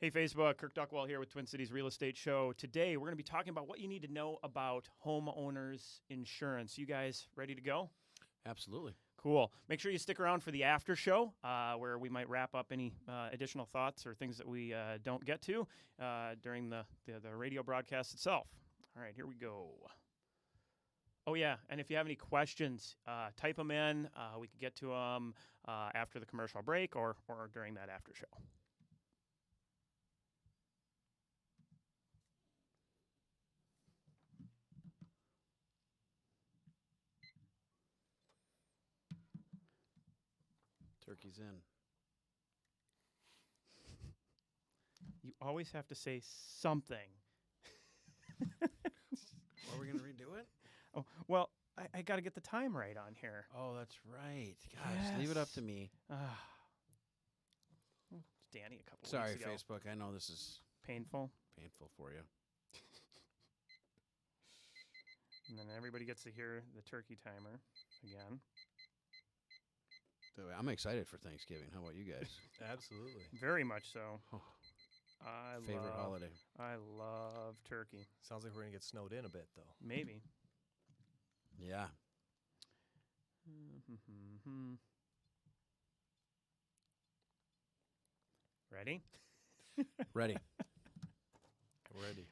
Hey, Facebook, Kirk Duckwall here with Twin Cities Real Estate Show. Today, we're going to be talking about what you need to know about homeowners insurance. You guys ready to go? Absolutely. Cool. Make sure you stick around for the after show where we might wrap up any additional thoughts or things that we don't get to during the radio broadcast itself. All right, here we go. Oh, yeah, and if you have any questions, type them in. We can get to them after the commercial break or during that after show. Turkey's in. You always have to say something. Are we going to redo it? Oh, well, I got to get the time right on here. Oh, that's right. Gosh, Yes. leave it up to me. Danny a couple Sorry, weeks ago. Facebook. I know this is Painful. painful for you. And then everybody gets to hear the turkey timer again. I'm excited for Thanksgiving. How about you guys? Absolutely. Very much so. Oh, I favorite holiday. I love turkey. Sounds like we're going to get snowed in a bit, though. Maybe. Yeah. Ready? Ready. Ready.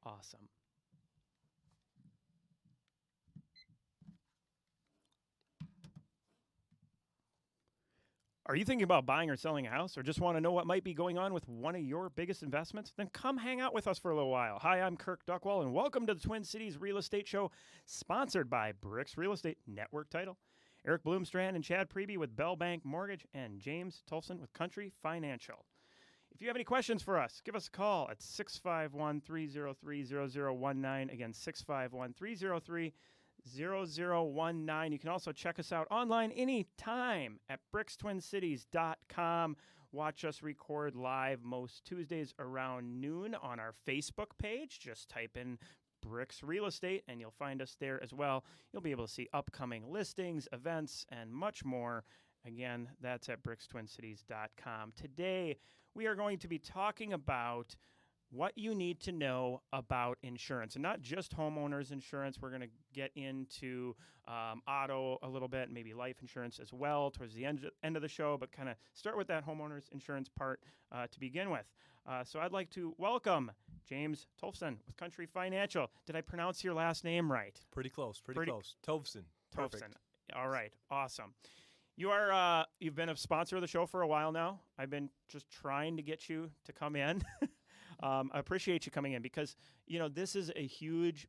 Awesome. Are you thinking about buying or selling a house or just want to know what might be going on with one of your biggest investments? Then come hang out with us for a little while. Hi, I'm Kirk Duckwall, and welcome to the Twin Cities Real Estate Show, sponsored by Bricks Real Estate Network Title, Eric Bloomstrand and Chad Preby with Bell Bank Mortgage, and James Tolfson with Country Financial. If you have any questions for us, give us a call at 651-303-0019. Again, 651-303-0019. You can also check us out online anytime at brickstwincities.com. Watch us record live most Tuesdays around noon on our Facebook page. Just type in Bricks Real Estate and you'll find us there as well. You'll be able to see upcoming listings, events, and much more. Again, that's at brickstwincities.com. Today, we are going to be talking about what you need to know about insurance, and not just homeowners insurance. We're going to get into auto a little bit, maybe life insurance as well towards the end of the show, but kind of start with that homeowners insurance part to begin with. So I'd like to welcome James Tolfson with Country Financial. Did I pronounce your last name right? Pretty close. Pretty close. Tolfson. Tolfson. Perfect. All right. Awesome. You are you've been a sponsor of the show for a while now. I've been just trying to get you to come in. I appreciate you coming in because, you know, this is a huge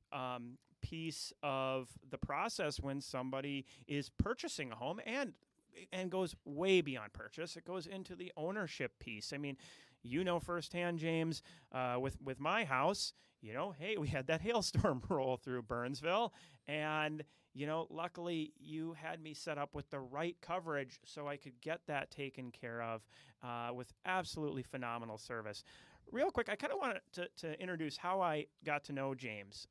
piece of the process when somebody is purchasing a home and goes way beyond purchase. It goes into the ownership piece. I mean, you know firsthand, James, with my house, you know, hey, we had that hailstorm roll through Burnsville, and, you know, luckily you had me set up with the right coverage so I could get that taken care of with absolutely phenomenal service. Real quick, I kind of wanted to introduce how I got to know James.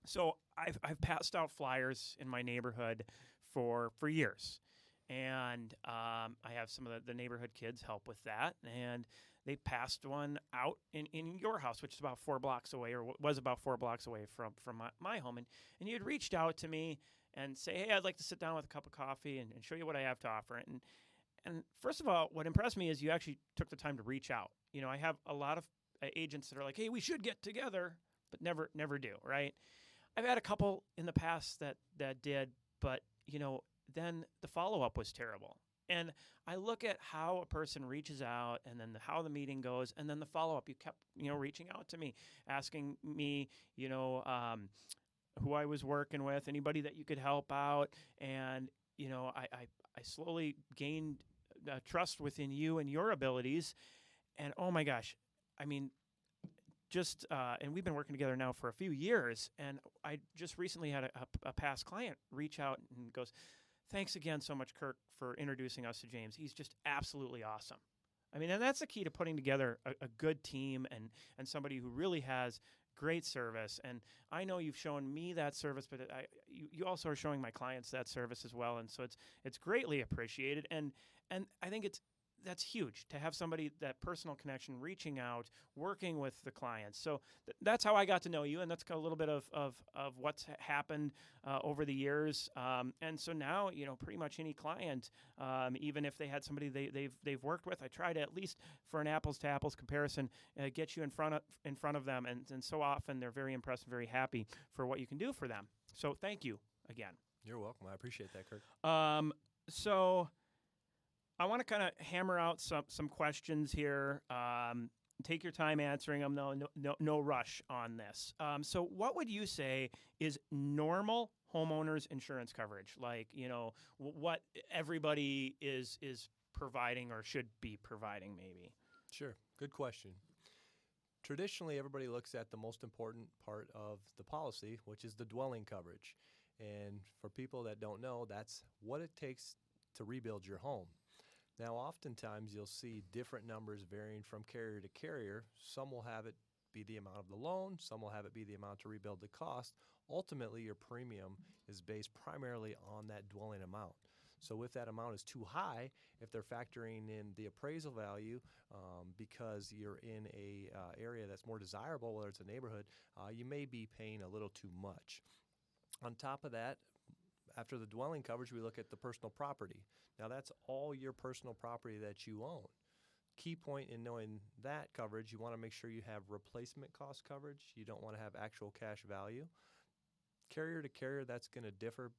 So I've passed out flyers in my neighborhood for years. And I have some of the neighborhood kids help with that. And they passed one out in your house, which is about 4 blocks away, or was about 4 blocks away from my home. And you had reached out to me and say, hey, I'd like to sit down with a cup of coffee and show you what I have to offer. And first of all, what impressed me is you actually took the time to reach out. You know, I have a lot of agents that are like, hey, we should get together, but never do, right? I've had a couple in the past that did, but, you know, then the follow-up was terrible. And I look at how a person reaches out and then how the meeting goes and then the follow-up. You kept, you know, reaching out to me, asking me, you know, who I was working with, anybody that you could help out. And, you know, I slowly gained trust within you and your abilities. And, oh, my gosh, I mean, just and we've been working together now for a few years. And I just recently had a past client reach out and goes, thanks again so much, Kirk, for introducing us to James. He's just absolutely awesome. I mean, and that's the key to putting together a good team and somebody who really has great service. And I know you've shown me that service, but you also are showing my clients that service as well. And so it's greatly appreciated. And I think that's huge to have somebody, that personal connection, reaching out, working with the clients. So that's how I got to know you, and that's a little bit of what's happened over the years. And so now, pretty much any client, even if they had somebody they've worked with, I try to, at least for an apples to apples comparison, get you in front of them, and so often they're very impressed and very happy for what you can do for them. So thank you again. You're welcome. I appreciate that, Kirk. So I want to kind of hammer out some questions here. Take your time answering them. No rush on this. So what would you say is normal homeowners insurance coverage? Like, what everybody is providing or should be providing, maybe? Sure. Good question. Traditionally, everybody looks at the most important part of the policy, which is the dwelling coverage. And for people that don't know, that's what it takes to rebuild your home. Now, oftentimes you'll see different numbers varying from carrier to carrier. Some will have it be the amount of the loan, some will have it be the amount to rebuild the cost. Ultimately, your premium is based primarily on that dwelling amount. So if that amount is too high, if they're factoring in the appraisal value because you're in a area that's more desirable, whether it's a neighborhood, you may be paying a little too much. On top of that, after the dwelling coverage, we look at the personal property. Now, that's all your personal property that you own. Key point in knowing that coverage, you want to make sure you have replacement cost coverage. You don't want to have actual cash value. Carrier to carrier, that's going to differ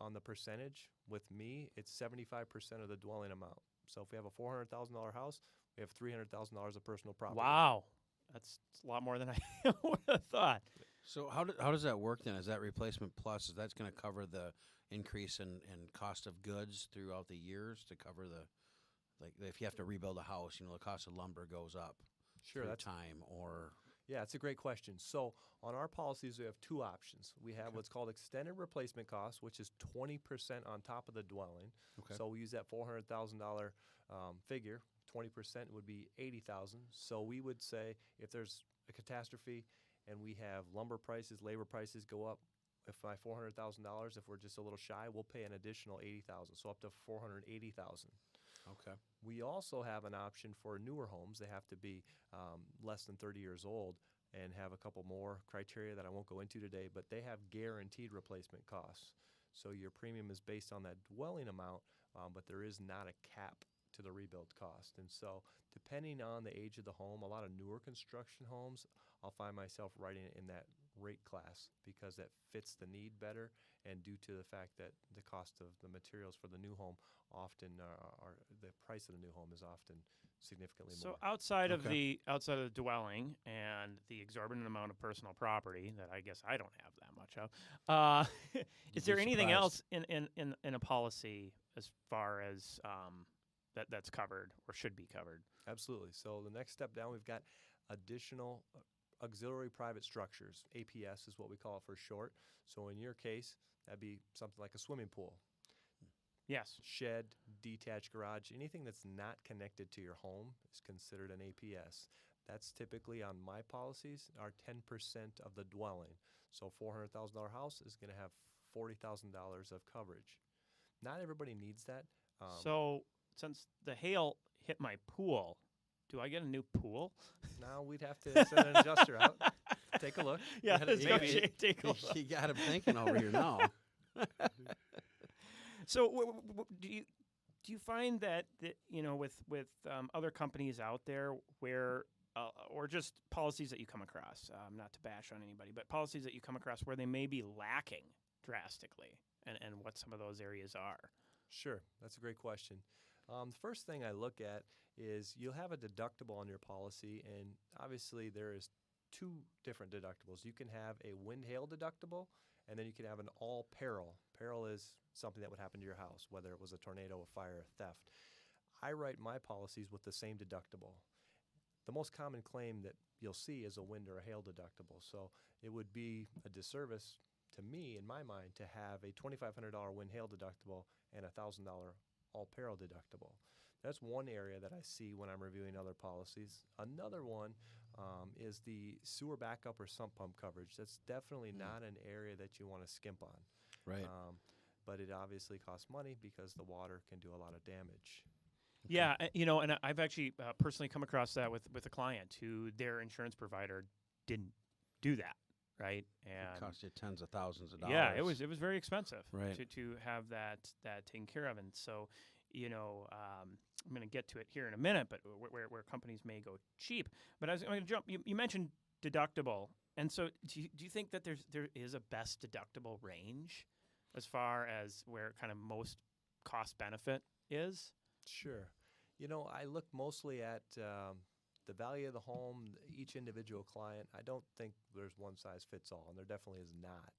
on the percentage. With me, it's 75% of the dwelling amount. So if we have a $400,000 house, we have $300,000 of personal property. Wow. That's a lot more than I would have thought. So how does that work then? Is that replacement plus? Is that going to cover the increase in cost of goods throughout the years to cover if you have to rebuild a house, the cost of lumber goes up through time or... Yeah, it's a great question. So on our policies, we have two options. We have what's called extended replacement cost, which is 20% on top of the dwelling. Okay. So we use that $400,000 figure. 20% would be $80,000. So we would say if there's a catastrophe and we have lumber prices, labor prices go up, if by $400,000, if we're just a little shy, we'll pay an additional $80,000, so up to $480,000. Okay. We also have an option for newer homes. They have to be less than 30 years old and have a couple more criteria that I won't go into today, but they have guaranteed replacement costs. So your premium is based on that dwelling amount, but there is not a cap to the rebuild cost. And so depending on the age of the home, a lot of newer construction homes, I'll find myself writing it in that rate class because that fits the need better, and due to the fact that the cost of the materials for the new home often are the price of the new home is often significantly more. So outside of the dwelling and the exorbitant amount of personal property that I guess I don't have that much of, is there anything else in a policy as far as that's covered or should be covered? Absolutely. So the next step down, we've got additional auxiliary private structures. APS is what we call it for short. So in your case, that'd be something like a swimming pool. Yes. Shed, detached garage, anything that's not connected to your home is considered an APS. That's typically on my policies are 10% of the dwelling. So $400,000 house is going to have $40,000 of coverage. Not everybody needs that. So since the hail hit my pool, do I get a new pool? Now we'd have to send an adjuster out. Take a look. Yeah, take a look. You got him thinking over here now. So do you find that with other companies out there where or just policies that you come across, not to bash on anybody, but policies that you come across where they may be lacking drastically, and what some of those areas are? Sure, that's a great question. The first thing I look at is you'll have a deductible on your policy, and obviously there is two different deductibles. You can have a wind-hail deductible, and then you can have an all-peril. Peril is something that would happen to your house, whether it was a tornado, a fire, a theft. I write my policies with the same deductible. The most common claim that you'll see is a wind or a hail deductible, so it would be a disservice to me, in my mind, to have a $2,500 wind-hail deductible and a $1,000 all-peril deductible. That's one area that I see when I'm reviewing other policies. Another one is the sewer backup or sump pump coverage. That's definitely not an area that you want to skimp on. Right. But it obviously costs money because the water can do a lot of damage. Yeah, and I've actually personally come across that with a client who their insurance provider didn't do that, right? It And costs you tens of thousands of dollars. yeah, it was very expensive Right. to have that taken care of, and so I'm going to get to it here in a minute, but where companies may go cheap. But I was going to jump. You mentioned deductible, and so do you think that there is a best deductible range as far as where kind of most cost benefit is? Sure. I look mostly at the value of the home, each individual client. I don't think there's one size fits all, and there definitely is not.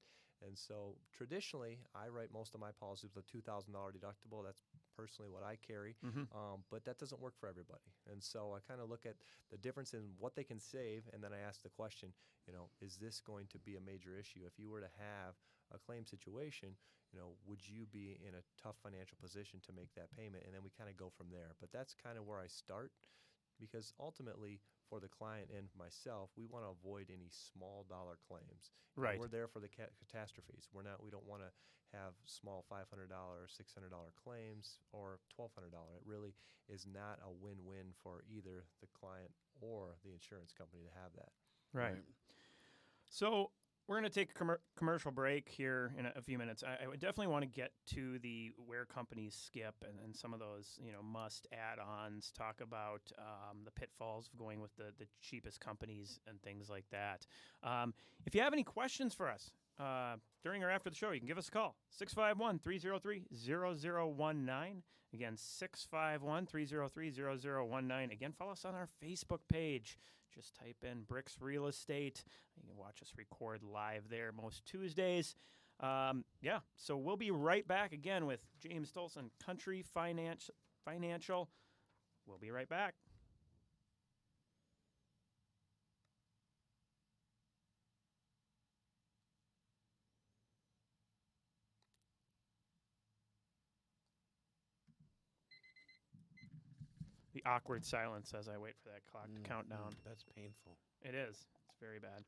And so traditionally, I write most of my policies with a $2,000 deductible. That's personally what I carry, but that doesn't work for everybody. And so I kind of look at the difference in what they can save, and then I ask the question, is this going to be a major issue? If you were to have a claim situation, would you be in a tough financial position to make that payment? And then we kind of go from there. But that's kind of where I start, because ultimately, for the client and myself, we want to avoid any small dollar claims. Right. We're there for the catastrophes. We don't want to have small $500, $600 claims or $1,200. It really is not a win-win for either the client or the insurance company to have that. Right. So we're going to take a commercial break here in a few minutes. I would definitely want to get to the where companies skip and some of those must add-ons. Talk about the pitfalls of going with the cheapest companies and things like that. If you have any questions for us during or after the show, you can give us a call 651-303-0019. Again, 651-303-0019. Again, follow us on our Facebook page. Just type in Bricks Real Estate. You can watch us record live there most Tuesdays. So we'll be right back again with James Tolson, Country Financial. We'll be right back. The awkward silence as I wait for that clock to count down. That's painful. It is. It's very bad.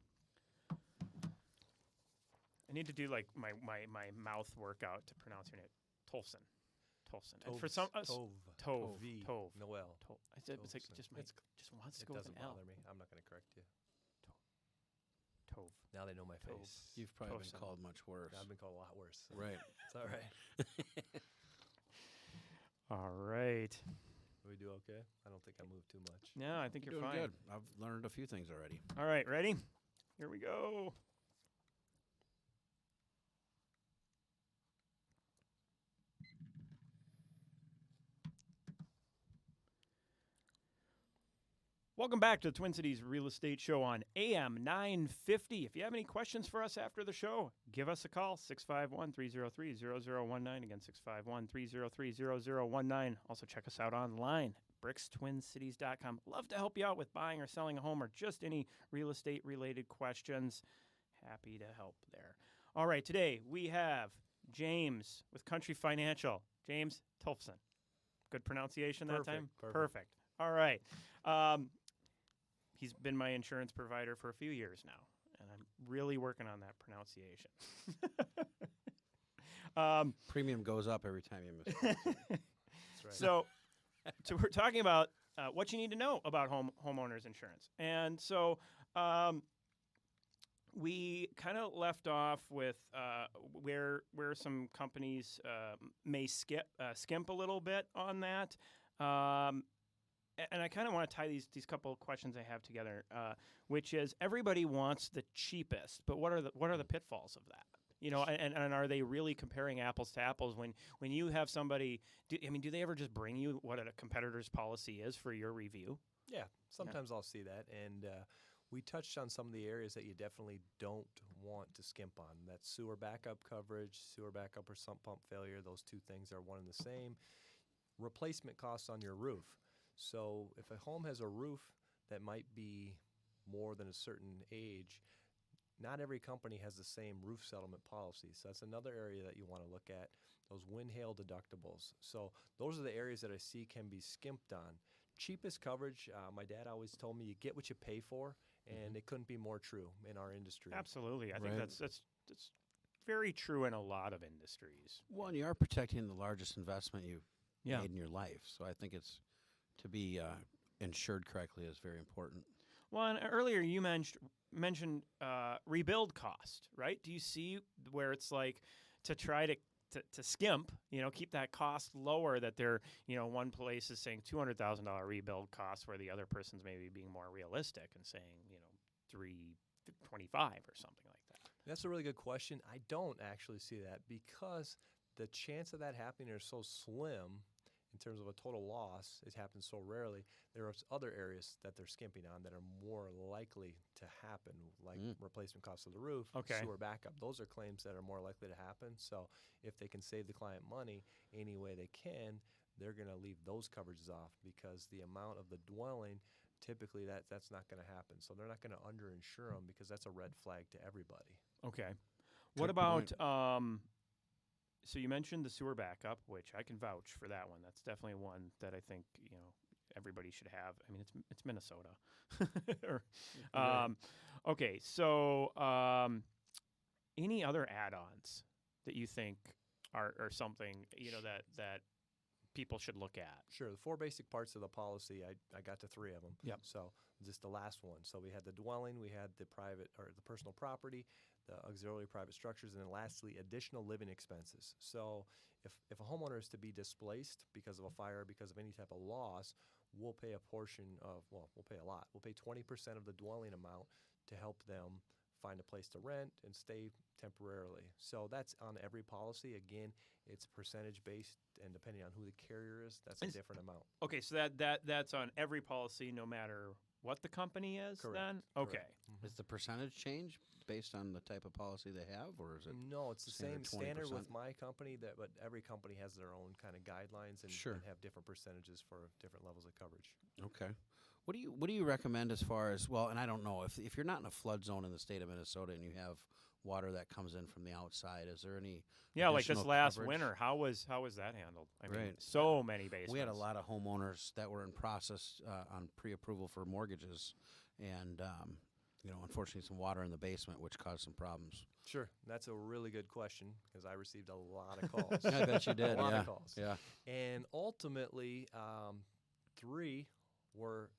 I need to do like my mouth workout to pronounce your name. Tolson. And for some Tove. Noel. It's like just wants to go with an It doesn't L. bother me. I'm not going to correct you. Tove. Now they know my face. You've probably Tolson. been called much worse. I've been called a lot worse. Right. It's all right. All right. We do okay? I don't think I moved too much. Yeah, I think you're doing fine. good. I've learned a few things already. All right, ready? Here we go. Welcome back to the Twin Cities Real Estate Show on AM 950. If you have any questions for us after the show, give us a call, 651-303-0019. Again, 651-303-0019. Also, check us out online, brickstwincities.com. Love to help you out with buying or selling a home or just any real estate-related questions. Happy to help there. All right, today we have James with Country Financial. James Tolson. Good pronunciation that time? Perfect. All right. He's been my insurance provider for a few years now, and I'm really working on that pronunciation. Premium goes up every time you miss it. That's right. So we're talking about what you need to know about homeowners insurance. And so we kind of left off with where some companies may skimp a little bit on that. And I kind of want to tie these couple of questions I have together, which is everybody wants the cheapest, but what are the pitfalls of that? And are they really comparing apples to apples when you have somebody? Do they ever just bring you what a competitor's policy is for your review? Yeah, sometimes I'll see that, and we touched on some of the areas that you definitely don't want to skimp on. That's sewer backup coverage, sewer backup or sump pump failure. Those two things are one and the same. Replacement costs on your roof. So if a home has a roof that might be more than a certain age, not every company has the same roof settlement policy. So that's another area that you want to look at, those wind hail deductibles. So those are the areas that I see can be skimped on. Cheapest coverage, my dad always told me you get what you pay for, and it couldn't be more true in our industry. Absolutely. I think Right. that's very true in a lot of industries. Well, and you are protecting the largest investment you Yeah. made in your life. So I think it's to be insured correctly is very important. Well, and earlier you mentioned rebuild cost, right? Do you see where it's like to try to skimp, keep that cost lower, that they're, one place is saying $200,000 rebuild cost where the other person's maybe being more realistic and saying, 325 or something like that? That's a really good question. I don't actually see that because the chance of that happening is so slim in terms of a total loss. It happens so rarely. There are other areas that they're skimping on that are more likely to happen, like replacement costs of the roof, Okay. sewer backup. Those are claims that are more likely to happen. So if they can save the client money any way they can, they're going to leave those coverages off because the amount of the dwelling, typically that's not going to happen. So they're not going to underinsure them because that's a red flag to everybody. Okay. What Good about point. so you mentioned the sewer backup, which I can vouch for that one. That's definitely one that I think, everybody should have. I mean, it's Minnesota. Okay, so any other add-ons that you think are something, that people should look at? Sure. The 4 basic parts of the policy, I got to 3 of them. Yep. So just the last one. So we had the dwelling, we had the private or the personal property, the auxiliary private structures, and then lastly, additional living expenses. So if a homeowner is to be displaced because of a fire, because of any type of loss, we'll pay a portion of, we'll pay a lot. We'll pay 20% of the dwelling amount to help them find a place to rent and stay temporarily. So that's on every policy. Again, it's percentage based, and depending on who the carrier is, that's a different amount. Okay, so that's on every policy, no matter what the company is. Correct. Then okay. Correct. Is the percentage change based on the type of policy they have, or is it? No, it's the same standard 20%? with my company, but every company has their own kind of guidelines and, Sure. and have different percentages for different levels of coverage. Okay. What do you recommend as far as, well, and I don't know, if you're not in a flood zone in the state of Minnesota and you have water that comes in from the outside, is there any Yeah, like this additional last coverage? winter, how was that handled? I mean, Right. so many basements. We had a lot of homeowners that were in process on pre-approval for mortgages, and unfortunately, some water in the basement, which caused some problems. Sure, that's a really good question because I received a lot of calls. I bet you did. A lot yeah. of calls. Yeah. And ultimately, 3 were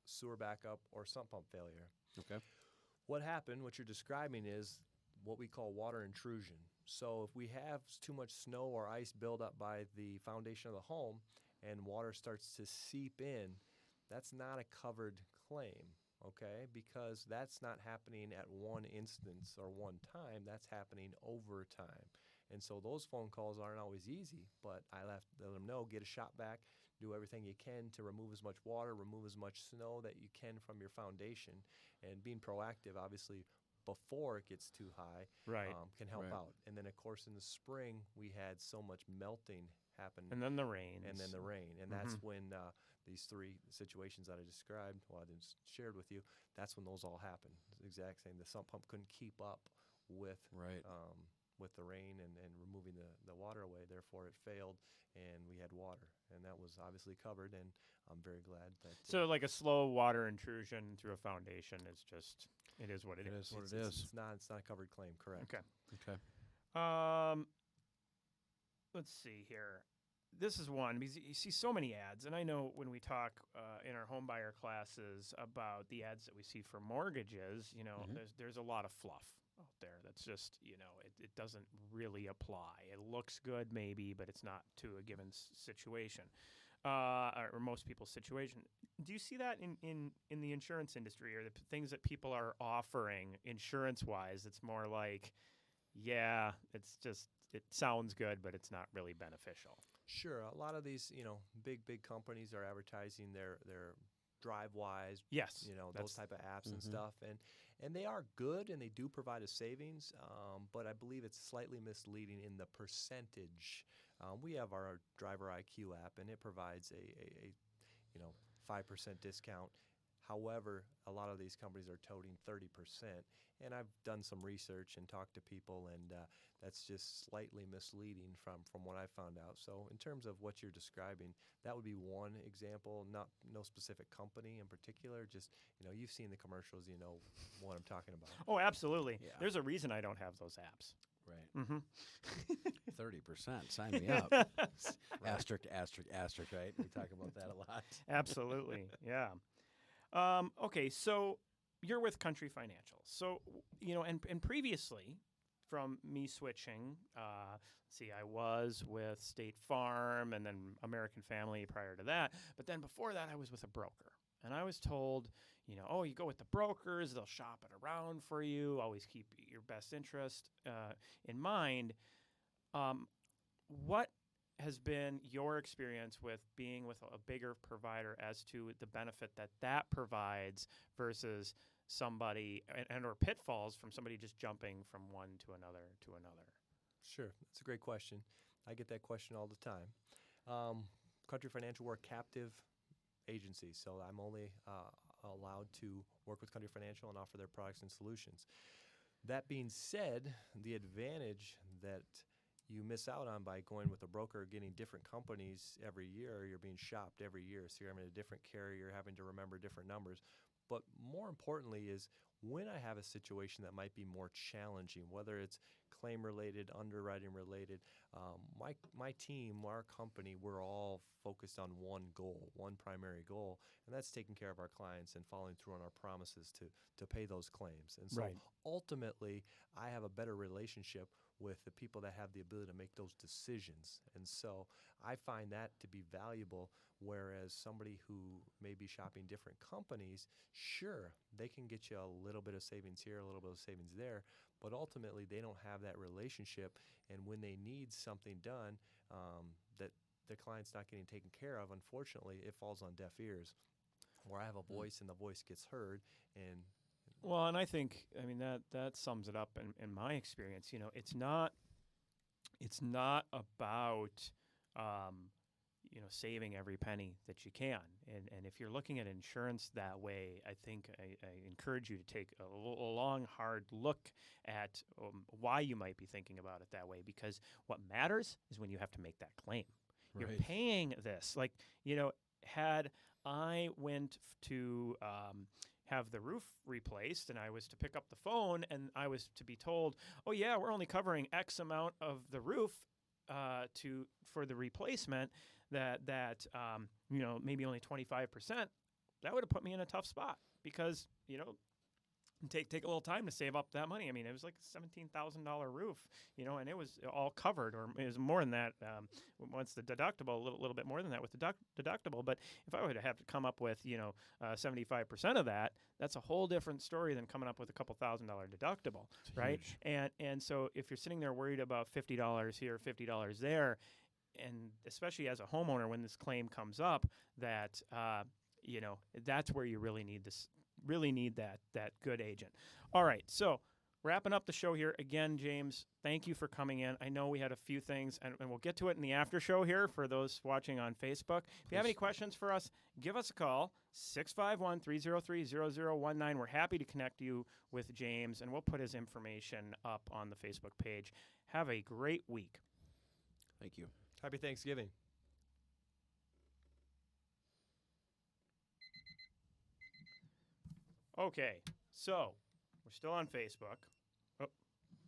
sewer backup or sump pump failure. Okay. What happened, what you're describing, is what we call water intrusion. So if we have too much snow or ice build up by the foundation of the home and water starts to seep in, that's not a covered claim, okay? Because that's not happening at one instance or one time, that's happening over time. And so those phone calls aren't always easy, but I have to let them know, get a shot back, do everything you can to remove as much water, remove as much snow that you can from your foundation, and being proactive, obviously, before it gets too high, Right. can help Right. out. And then, of course, in the spring, we had so much melting happen. And then the rain. And then the rain. And that's when these 3 situations that I described, I didn't shared with you, that's when those all happened. It's the exact same. The sump pump couldn't keep up with Right. with the rain and removing the water away. Therefore, it failed, and we had water. And that was obviously covered, and I'm very glad that... So like a slow water intrusion through a foundation is just, it is what it is. What it it's, is. it's not a covered claim, correct. Okay. Okay. Let's see here. This is one because you see so many ads, and I know when we talk in our home buyer classes about the ads that we see for mortgages, there's a lot of fluff out there that's just, it doesn't really apply. It looks good maybe, but it's not to a given situation or most people's situation. Do you see that in the insurance industry, or the things that people are offering insurance-wise? It's more like, yeah, it's just, it sounds good, but it's not really beneficial. Sure. A lot of these, big companies are advertising their DriveWise, Yes, those type of apps and stuff. And they are good, and they do provide a savings, but I believe it's slightly misleading in the percentage. We have our Driver IQ app, and it provides a 5% discount. However, a lot of these companies are toting 30%. And I've done some research and talked to people, and that's just slightly misleading from what I found out. So in terms of what you're describing, that would be one example, no specific company in particular. Just, you've seen the commercials, you know what I'm talking about. Oh, absolutely. Yeah. There's a reason I don't have those apps. Right. Mm-hmm. 30%. Sign me up. Asterisk, asterisk, asterisk, right? We talk about that a lot. Absolutely. Yeah. Okay, so you're with Country Financial. So, and previously from me switching, I was with State Farm and then American Family prior to that. But then before that, I was with a broker. And I was told, you go with the brokers, they'll shop it around for you, always keep your best interest in mind. What has been your experience with being with a bigger provider as to the benefit that provides versus somebody and or pitfalls from somebody just jumping from one to another to another? Sure, that's a great question. I get that question all the time. Country Financial, we're a captive agency, so I'm only allowed to work with Country Financial and offer their products and solutions. That being said, the advantage that you miss out on by going with a broker, getting different companies every year, you're being shopped every year, so you're having a different carrier, having to remember different numbers. But more importantly is when I have a situation that might be more challenging, whether it's claim-related, underwriting-related, my team, our company, we're all focused on one goal, one primary goal, and that's taking care of our clients and following through on our promises to pay those claims. And so Right. ultimately, I have a better relationship with the people that have the ability to make those decisions. And so I find that to be valuable, whereas somebody who may be shopping different companies, sure, they can get you a little bit of savings here, a little bit of savings there, but ultimately they don't have that relationship. And when they need something done that the client's not getting taken care of, unfortunately, it falls on deaf ears. Where I have a voice and the voice gets heard, and Well, and I think that sums it up in my experience. It's not about saving every penny that you can. And if you're looking at insurance that way, I think I encourage you to take a long, hard look at why you might be thinking about it that way. Because what matters is when you have to make that claim. You're Right. paying this. Had I went to have the roof replaced and I was to pick up the phone and I was to be told, oh yeah, we're only covering X amount of the roof for the replacement, that maybe only 25%, that would have put me in a tough spot because take a little time to save up that money. It was like a $17,000 roof, and it was all covered, or it was more than that once the deductible, a little bit more than that with the deductible. But if I would have to come up with 75% of that, that's a whole different story than coming up with a couple $1,000 deductible, It's right? huge. And so if you're sitting there worried about $50 here, $50 there, and especially as a homeowner when this claim comes up, that that's where you really need that good agent. All right, so wrapping up the show here again, James, thank you for coming in. I know we had a few things, and we'll get to it in the after show here for those watching on Facebook. If you have any questions for us, give us a call, 651-303-0019. We're happy to connect you with James, and we'll put his information up on the Facebook page. Have a great week. Thank you. happy Thanksgiving. Okay, so we're still on Facebook. Oh,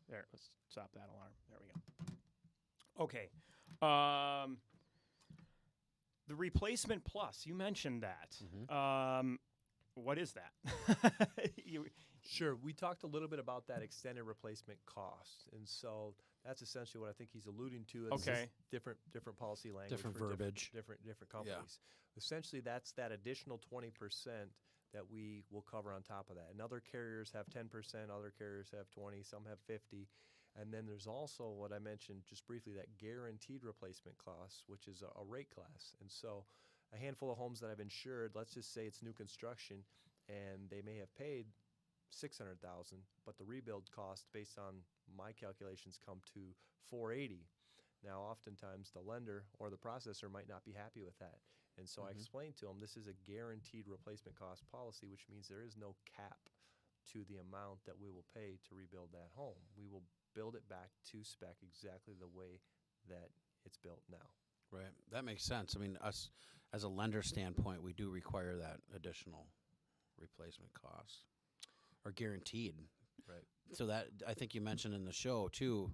there. Let's stop that alarm. There we go. Okay. The Replacement Plus, you mentioned that. What is that? Sure. We talked a little bit about that extended replacement cost. And so that's essentially what I think he's alluding to. Is Okay. Different policy language. Different for verbiage. Different companies. Essentially, that's that additional 20% that we will cover on top of that. And other carriers have 10%, other carriers have 20, some have 50. And then there's also what I mentioned just briefly, that guaranteed replacement cost, which is a rate class. And so a handful of homes that I've insured, let's just say it's new construction, and they may have paid $600,000, but the rebuild cost based on my calculations come to $480. Now, oftentimes the lender or the processor might not be happy with that. And so I explained to them this is a guaranteed replacement cost policy, which means there is no cap to the amount that we will pay to rebuild that home. We will build it back to spec exactly the way that it's built now. Right. That makes sense. Us as a lender standpoint, we do require that additional replacement cost or guaranteed. Right. So that, I think you mentioned in the show too,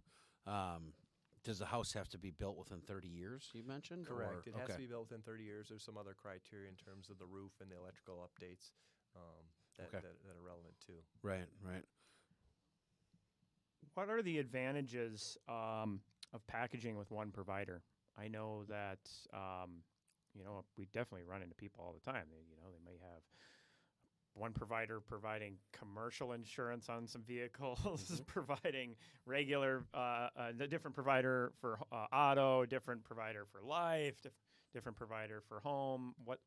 does the house have to be built within 30 years, you mentioned? Correct. Or- It has okay. to be built within 30 years. There's some other criteria in terms of the roof and the electrical updates Okay. that are relevant too. Right, right. What are the advantages of packaging with one provider? I know that we definitely run into people all the time. They may have one provider providing commercial insurance on some vehicles, providing regular, the different provider for auto, different provider for life, different provider for home. What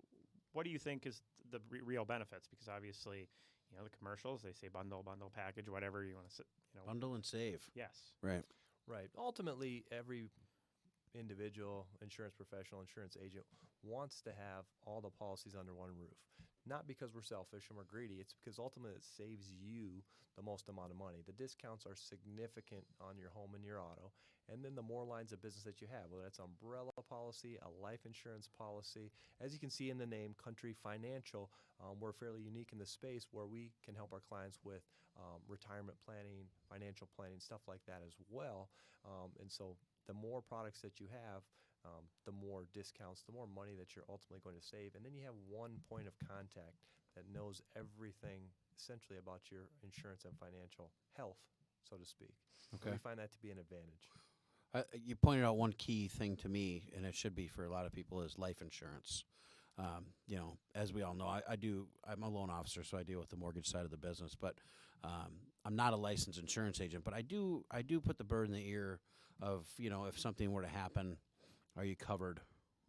do you think is the real benefits? Because obviously, the commercials, they say bundle, package, whatever you want to say. Bundle and save. Yes. Right. Right. Ultimately, every individual insurance professional, insurance agent wants to have all the policies under one roof. Not because we're selfish and we're greedy, it's because ultimately it saves you the most amount of money. The discounts are significant on your home and your auto, and then the more lines of business that you have, whether that's umbrella policy, a life insurance policy. As you can see in the name, Country Financial, we're fairly unique in the space where we can help our clients with retirement planning, financial planning, stuff like that as well. And so the more products that you have, the more discounts, the more money that you're ultimately going to save. And then you have one point of contact that knows everything essentially about your insurance and financial health, so to speak. Okay. We find that to be an advantage. You pointed out one key thing to me, and it should be for a lot of people, is life insurance. As we all know, I'm a loan officer, so I deal with the mortgage side of the business, but I'm not a licensed insurance agent, but I do put the bird in the ear of, if something were to happen, are you covered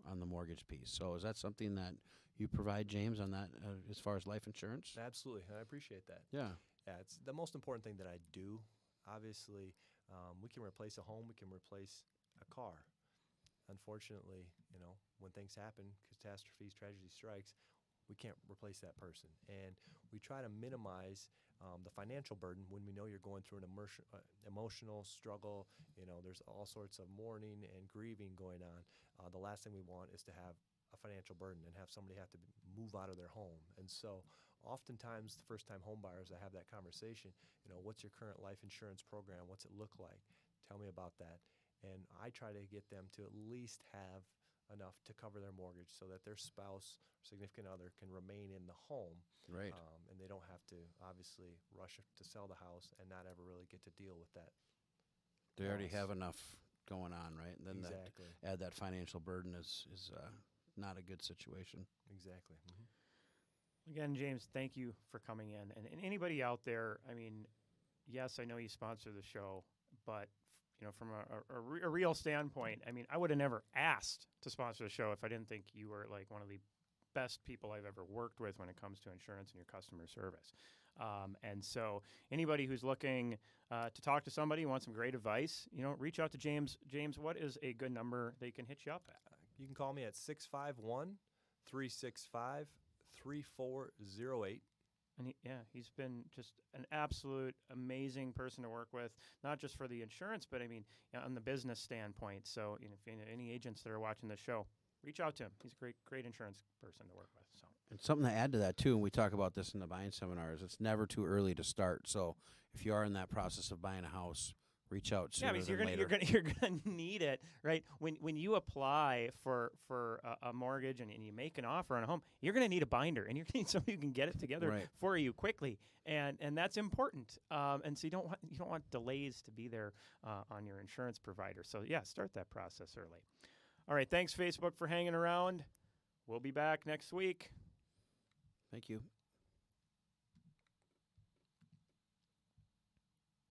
on the mortgage piece? So is that something that you provide, James, on that as far as life insurance? Absolutely, and I appreciate that. Yeah. Yeah, it's the most important thing that I do. Obviously, we can replace a home, we can replace a car. Unfortunately, when things happen, catastrophes, tragedy strikes, we can't replace that person. And we try to minimize the financial burden when we know you're going through an emotional struggle. There's all sorts of mourning and grieving going on. The last thing we want is to have a financial burden and have somebody have to move out of their home. And so oftentimes the first-time home buyers, I have that conversation, what's your current life insurance program? What's it look like? Tell me about that. And I try to get them to at least have enough to cover their mortgage so that their spouse or significant other can remain in the home. Right. And they don't have to obviously rush to sell the house and not ever really get to deal with that. They already loss. have enough going on, right? And then Exactly. add that financial burden is not a good situation. Exactly. Mm-hmm. Again, James, thank you for coming in. And anybody out there, yes, I know you sponsor the show, but from a real standpoint, I would have never asked to sponsor the show if I didn't think you were like one of the best people I've ever worked with when it comes to insurance and your customer service. And so anybody who's looking to talk to somebody, want some great advice, reach out to James. James, what is a good number they can hit you up at? You can call me at 651-365-3408. And he's been just an absolute amazing person to work with, not just for the insurance, but on the business standpoint. So if any agents that are watching the show, reach out to him. He's a great insurance person to work with. So. And something to add to that, too, and we talk about this in the buying seminars, it's never too early to start. So if you are in that process of buying a house, reach out sooner because than later. you're gonna need it, right? When you apply for a mortgage and you make an offer on a home, you're gonna need a binder, and you're gonna need somebody who can get it together Right. for you quickly, and that's important. And so you don't want delays to be there on your insurance provider. So start that process early. All right, thanks Facebook for hanging around. We'll be back next week. Thank you.